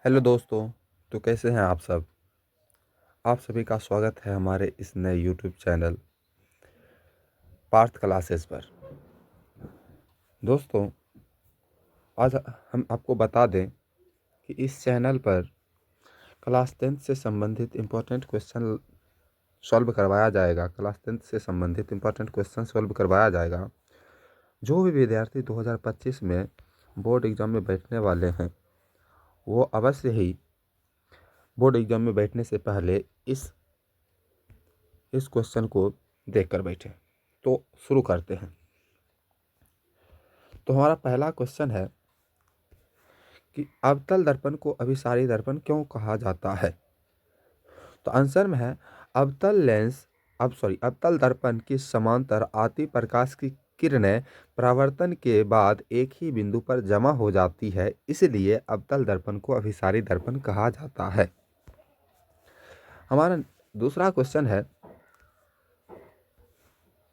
Hello दोस्तों। तो कैसे हैं आप सब। आप सभी का स्वागत है हमारे इस नए यूट्यूब चैनल पार्थ क्लासेस पर। दोस्तों, आज हम आपको बता दें कि इस चैनल पर क्लास 10 से संबंधित इम्पोर्टेंट क्वेश्चन सॉल्व करवाया जाएगा। क्लास 10 से संबंधित इम्पोर्टेंट क्वेश्चन सॉल्व करवाया जाएगा। जो भी विद्यार्थी 2025 में बोर्ड एग्ज़ाम में बैठने वाले हैं, वो अवश्य ही बोर्ड एग्ज़ाम में बैठने से पहले इस क्वेश्चन को देख कर बैठें। तो शुरू करते हैं। तो हमारा पहला क्वेश्चन है कि अवतल दर्पण को अभिसारी दर्पण क्यों कहा जाता है। तो आंसर में है अवतल दर्पण की समांतर आती प्रकाश की किरणें परावर्तन के बाद एक ही बिंदु पर जमा हो जाती है, इसलिए अवतल दर्पण को अभिसारी दर्पण कहा जाता है। हमारा दूसरा क्वेश्चन है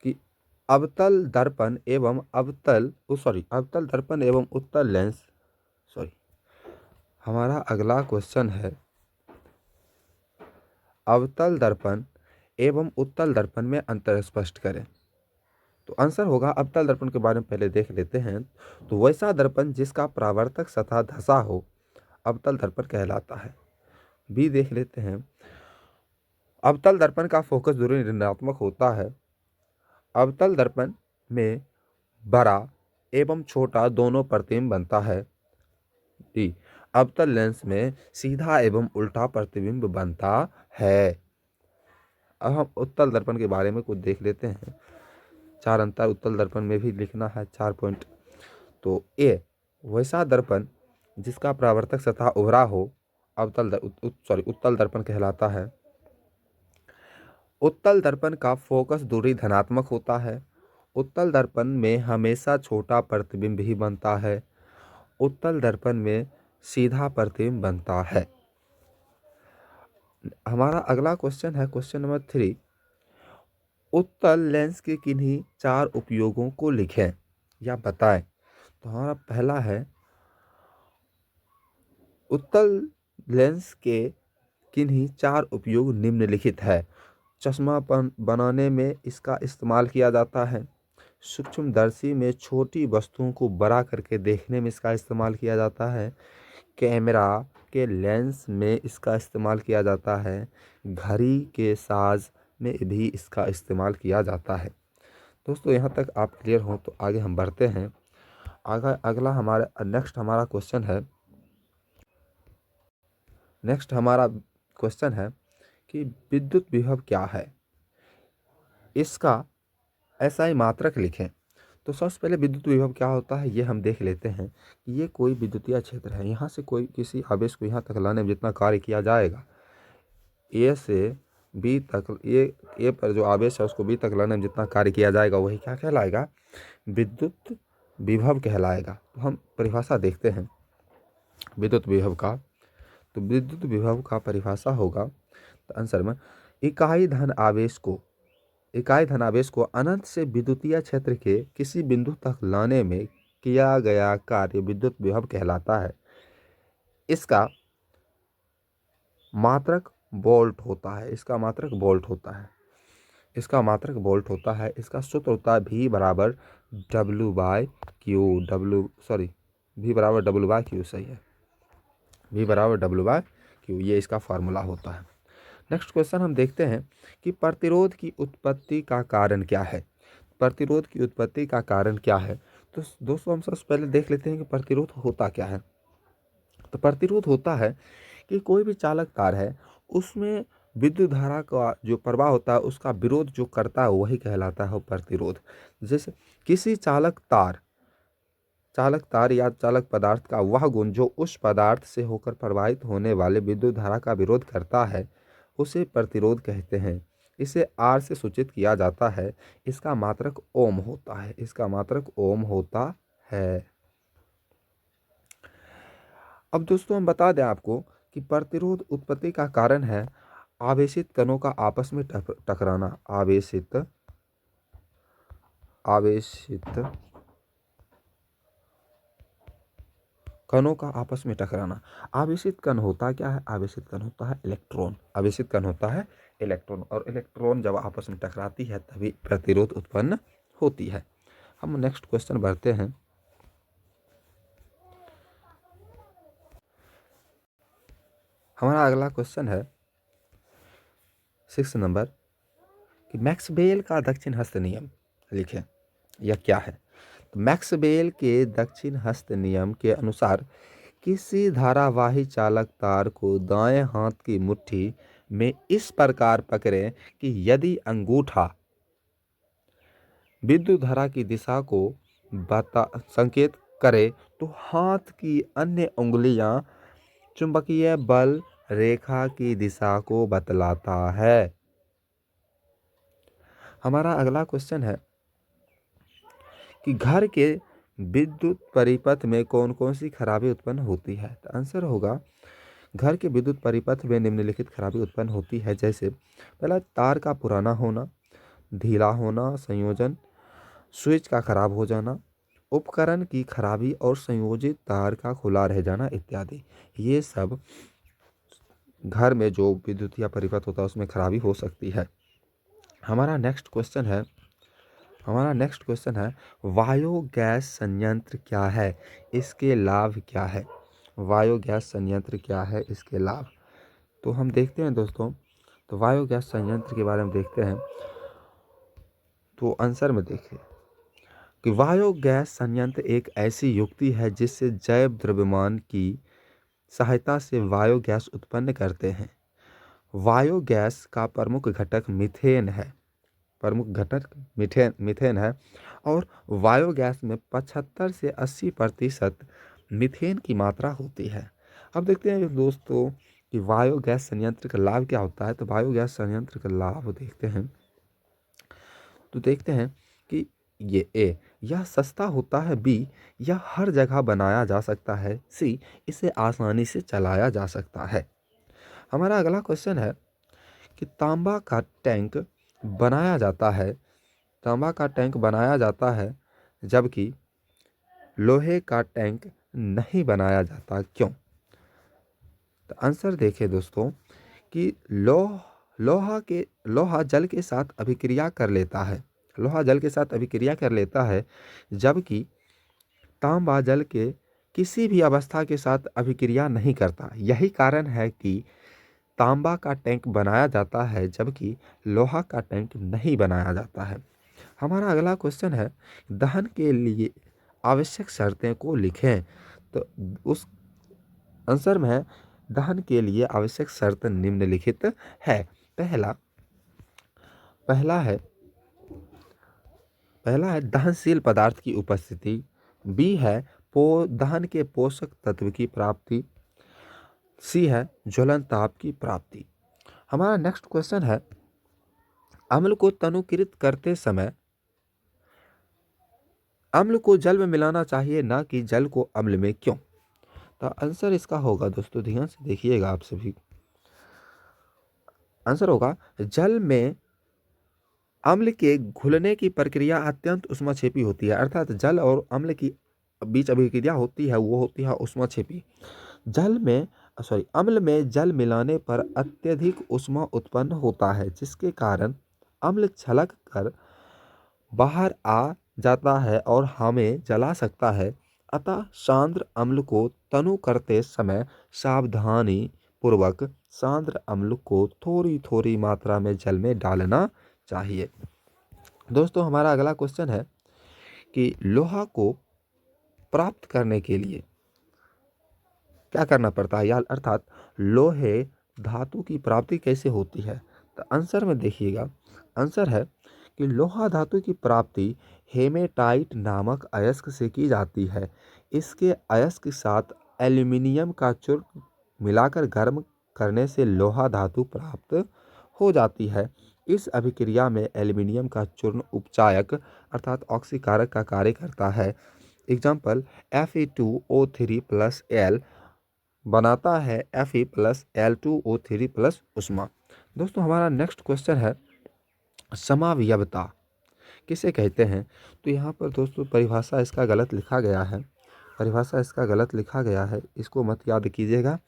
कि अवतल दर्पण एवं अवतल दर्पण एवं उत्तल लेंस हमारा अगला क्वेश्चन है अवतल दर्पण एवं उत्तल दर्पण में अंतर स्पष्ट करें। तो आंसर होगा, अवतल दर्पण के बारे में पहले देख लेते हैं। तो वैसा दर्पण जिसका परावर्तक सतह धंसा हो अवतल दर्पण कहलाता है। बी देख लेते हैं। अवतल दर्पण का फोकस दूरी ऋणात्मक होता है। अवतल दर्पण में बड़ा एवं छोटा दोनों प्रतिबिंब बनता है। डी, अवतल लेंस में सीधा एवं उल्टा प्रतिबिंब बनता है। अब हम उत्तल दर्पण के बारे में कुछ देख लेते हैं। 4 अंतर उत्तल दर्पण में भी लिखना है, 4 पॉइंट। तो ए, वैसा दर्पण जिसका परावर्तक सतह उभरा हो उत्तल दर्पण कहलाता है। उत्तल दर्पण का फोकस दूरी धनात्मक होता है। उत्तल दर्पण में हमेशा छोटा प्रतिबिंब ही बनता है। उत्तल दर्पण में सीधा प्रतिबिंब बनता है। हमारा अगला क्वेश्चन है क्वेश्चन नंबर 3। उत्तल लेंस के किन्हीं 4 उपयोगों को लिखें या बताएं। तो हमारा पहला है, उत्तल लेंस के किन्हीं 4 उपयोग निम्नलिखित है। चश्मा बनाने में इसका इस्तेमाल किया जाता है। सूक्ष्मदर्शी में छोटी वस्तुओं को बड़ा करके देखने में इसका इस्तेमाल किया जाता है। कैमरा के लेंस में इसका इस्तेमाल किया जाता है। घड़ी के साज में भी इसका इस्तेमाल किया जाता है। दोस्तों, यहाँ तक आप क्लियर हो तो आगे हम बढ़ते हैं। अगला हमारा क्वेश्चन है कि विद्युत विभव क्या है, इसका ऐसा ही मात्रक लिखें। तो सबसे पहले विद्युत विभव क्या होता है ये हम देख लेते हैं कि ये कोई विद्युतीय क्षेत्र है। यहाँ से कोई किसी आवेश को यहाँ तक लाने में जितना कार्य किया जाएगा, ए से बी तक, ए पर जो आवेश है उसको बी तक लाने में जितना कार्य किया जाएगा वही क्या कहलाएगा, विद्युत विभव कहलाएगा। तो हम परिभाषा देखते हैं विद्युत विभव का। तो विद्युत विभव का परिभाषा होगा, तो आंसर में इकाई धन आवेश को अनंत से विद्युतीय क्षेत्र के किसी बिंदु तक लाने में किया गया कार्य विद्युत विभव कहलाता है। इसका मात्रक वोल्ट होता है। इसका मात्रक वोल्ट होता है। इसका सूत्र होता है V बराबर W बाय क्यू। V बराबर W बाय क्यू, सही है। V बराबर W बाय क्यू, ये इसका फार्मूला होता है। नेक्स्ट क्वेश्चन हम देखते हैं कि प्रतिरोध की उत्पत्ति का कारण क्या है। तो दोस्तों, हम सबसे पहले देख लेते हैं कि प्रतिरोध होता क्या है। तो प्रतिरोध होता है कि कोई भी चालक तार है उसमें विद्युत धारा का जो प्रवाह होता है उसका विरोध जो करता है वही कहलाता है प्रतिरोध। जैसे किसी चालक तार या चालक पदार्थ का वह गुण जो उस पदार्थ से होकर प्रवाहित होने वाले विद्युत धारा का विरोध करता है उसे प्रतिरोध कहते हैं। इसे R से सूचित किया जाता है। इसका मात्रक ओम होता है। अब दोस्तों, हम बता दें आपको कि प्रतिरोध उत्पत्ति का कारण है आवेशित कणों का आपस में टकराना। आवेशित कणों का आपस में टकराना। आवेशित कण होता क्या है? आवेशित कण होता है इलेक्ट्रॉन। आवेशित कण होता है इलेक्ट्रॉन, और इलेक्ट्रॉन जब आपस में टकराती है तभी प्रतिरोध उत्पन्न होती है। हम नेक्स्ट क्वेश्चन बढ़ते हैं। हमारा अगला क्वेश्चन है 6 नंबर कि मैक्सवेल का दक्षिण हस्त नियम लिखें। यह क्या है? तो मैक्सवेल के दक्षिण हस्त नियम के अनुसार किसी धारावाही चालक तार को दाएं हाथ की मुट्ठी में इस प्रकार पकड़ें कि यदि अंगूठा विद्युत धारा की दिशा को संकेत करे तो हाथ की अन्य उंगलियां चुंबकीय बल रेखा की दिशा को बतलाता है। हमारा अगला क्वेश्चन है कि घर के विद्युत परिपथ में कौन कौन सी खराबी उत्पन्न होती है? तो आंसर होगा घर के विद्युत परिपथ में निम्नलिखित खराबी उत्पन्न होती है, जैसे पहला तार का पुराना होना, ढीला होना, संयोजन स्विच का खराब हो जाना, उपकरण की खराबी और संयोजित तार का खुला रह जाना इत्यादि। ये सब घर में जो विद्युत या परिपथ होता है उसमें खराबी हो सकती है। हमारा नेक्स्ट क्वेश्चन है बायोगैस संयंत्र क्या है? इसके लाभ क्या है? बायोगैस संयंत्र क्या है? इसके लाभ तो हम देखते हैं दोस्तों। तो बायोगैस संयंत्र के बारे में देखते हैं। तो आंसर में देखिए कि बायोगैस संयंत्र एक ऐसी युक्ति है जिससे जैव द्रव्यमान की सहायता से बायोगैस उत्पन्न करते हैं। बायोगैस का प्रमुख घटक मीथेन है। मीथेन है, और बायोगैस में 75 से 80% मीथेन की मात्रा होती है। अब देखते हैं दोस्तों कि बायोगैस संयंत्र का लाभ क्या होता है। तो बायोगैस संयंत्र का लाभ देखते हैं। तो देखते हैं कि ये ए यह सस्ता होता है, बी यह हर जगह बनाया जा सकता है, सी इसे आसानी से चलाया जा सकता है। हमारा अगला क्वेश्चन है कि तांबा का टैंक बनाया जाता है जबकि लोहे का टैंक नहीं बनाया जाता, क्यों? तो आंसर देखें दोस्तों कि लोहा जल के साथ अभिक्रिया कर लेता है जबकि तांबा जल के किसी भी अवस्था के साथ अभिक्रिया नहीं करता। यही कारण है कि तांबा का टैंक बनाया जाता है जबकि लोहा का टैंक नहीं बनाया जाता है। हमारा अगला क्वेश्चन है दहन के लिए आवश्यक शर्तें को लिखें। तो उस आंसर में है दहन के लिए आवश्यक शर्त निम्नलिखित है। पहला है दहनशील पदार्थ की उपस्थिति, बी है दहन के पोषक तत्व की प्राप्ति, सी है ज्वलन ताप की प्राप्ति। हमारा नेक्स्ट क्वेश्चन है अम्ल को तनुकृत करते समय अम्ल को जल में मिलाना चाहिए ना कि जल को अम्ल में, क्यों? तो आंसर इसका होगा दोस्तों, ध्यान से देखिएगा आप सभी। आंसर होगा जल में अम्ल के घुलने की प्रक्रिया अत्यंत ऊष्माक्षेपी होती है, अर्थात जल और अम्ल की बीच अभिक्रिया होती है वो होती है ऊष्माक्षेपी। अम्ल में जल मिलाने पर अत्यधिक ऊष्मा उत्पन्न होता है जिसके कारण अम्ल छलक कर बाहर आ जाता है और हमें जला सकता है। अतः सांद्र अम्ल को तनु करते समय सावधानी पूर्वक सांद्र अम्ल को थोड़ी थोड़ी मात्रा में जल में डालना चाहिए। दोस्तों हमारा अगला क्वेश्चन है कि लोहा को प्राप्त करने के लिए क्या करना पड़ता है, या अर्थात लोहे धातु की प्राप्ति कैसे होती है? तो आंसर में देखिएगा। आंसर है कि लोहा धातु की प्राप्ति हेमेटाइट नामक अयस्क से की जाती है। इसके अयस्क के साथ एल्यूमिनियम का चूर्ण मिलाकर गर्म करने से लोहा धातु प्राप्त हो जाती है। इस अभिक्रिया में एल्यूमिनियम का चूर्ण उपचायक अर्थात ऑक्सीकारक का कार्य करता है। एग्जाम्पल Fe2O3+ Al बनाता है Fe+Al2O3+ उष्मा। दोस्तों हमारा नेक्स्ट क्वेश्चन है समावयवता किसे कहते हैं? तो यहाँ पर दोस्तों परिभाषा इसका गलत लिखा गया है। परिभाषा इसका गलत लिखा गया है, इसको मत याद कीजिएगा।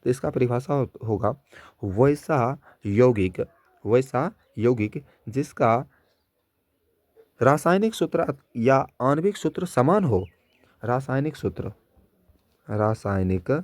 तो इसका परिभाषा होगा वैसा यौगिक जिसका रासायनिक सूत्र या आणविक सूत्र समान हो। रासायनिक सूत्र रासायनिक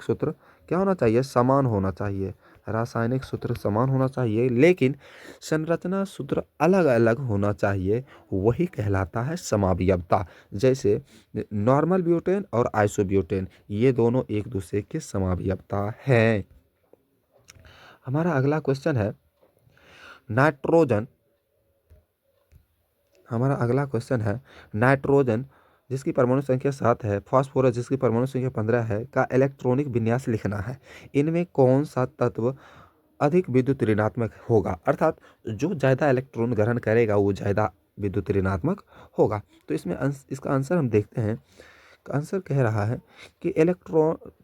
सूत्र क्या होना चाहिए? समान होना चाहिए। रासायनिक सूत्र समान होना चाहिए, लेकिन संरचना सूत्र अलग अलग होना चाहिए, वही कहलाता है समावयवता। जैसे नॉर्मल ब्यूटेन और आइसोब्यूटेन, ये दोनों एक दूसरे के समावयवता हैं। हमारा अगला क्वेश्चन है नाइट्रोजन। नाइट्रोजन जिसकी परमाणु संख्या 7 है, फास्फोरस जिसकी परमाणु संख्या 15 है का इलेक्ट्रॉनिक विन्यास लिखना है। इनमें कौन सा तत्व अधिक विद्युत ऋणात्मक होगा? अर्थात जो ज़्यादा इलेक्ट्रॉन ग्रहण करेगा वो ज़्यादा विद्युत ऋणात्मक होगा। तो इसमें इसका आंसर हम देखते हैं। आंसर कह रहा है कि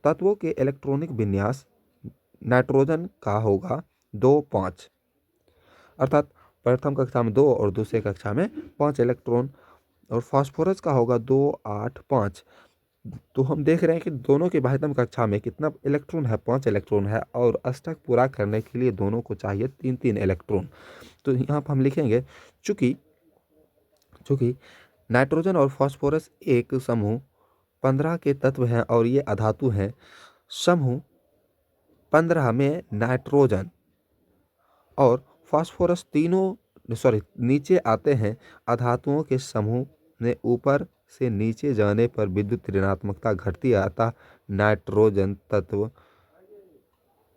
तत्वों के इलेक्ट्रॉनिक विन्यास नाइट्रोजन का होगा 2-5, अर्थात प्रथम कक्षा में 2 और दूसरे कक्षा में 5 इलेक्ट्रॉन, और फास्फोरस का होगा 2-8-5। तो हम देख रहे हैं कि दोनों के बाह्यतम कक्षा में कितना इलेक्ट्रॉन है? 5 इलेक्ट्रॉन है, और अष्टक पूरा करने के लिए दोनों को चाहिए 3-3 इलेक्ट्रॉन। तो यहाँ पर हम लिखेंगे चूंकि नाइट्रोजन और फास्फोरस एक समूह 15 के तत्व हैं और ये अधातु हैं, समूह 15 में नाइट्रोजन और फास्फोरस नीचे आते हैं। अधातुओं के समूह ने ऊपर से नीचे जाने पर विद्युत ऋणात्मकता घटती आता नाइट्रोजन तत्व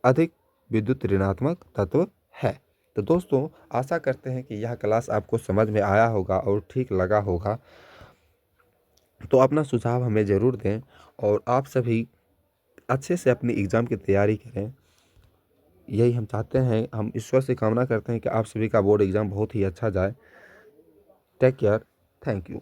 अधिक विद्युत ऋणात्मक तत्व है। तो दोस्तों, आशा करते हैं कि यह क्लास आपको समझ में आया होगा और ठीक लगा होगा। तो अपना सुझाव हमें ज़रूर दें, और आप सभी अच्छे से अपनी एग्ज़ाम की तैयारी करें, यही हम चाहते हैं। हम ईश्वर से कामना करते हैं कि आप सभी का बोर्ड एग्ज़ाम बहुत ही अच्छा जाए। Take care. Thank you.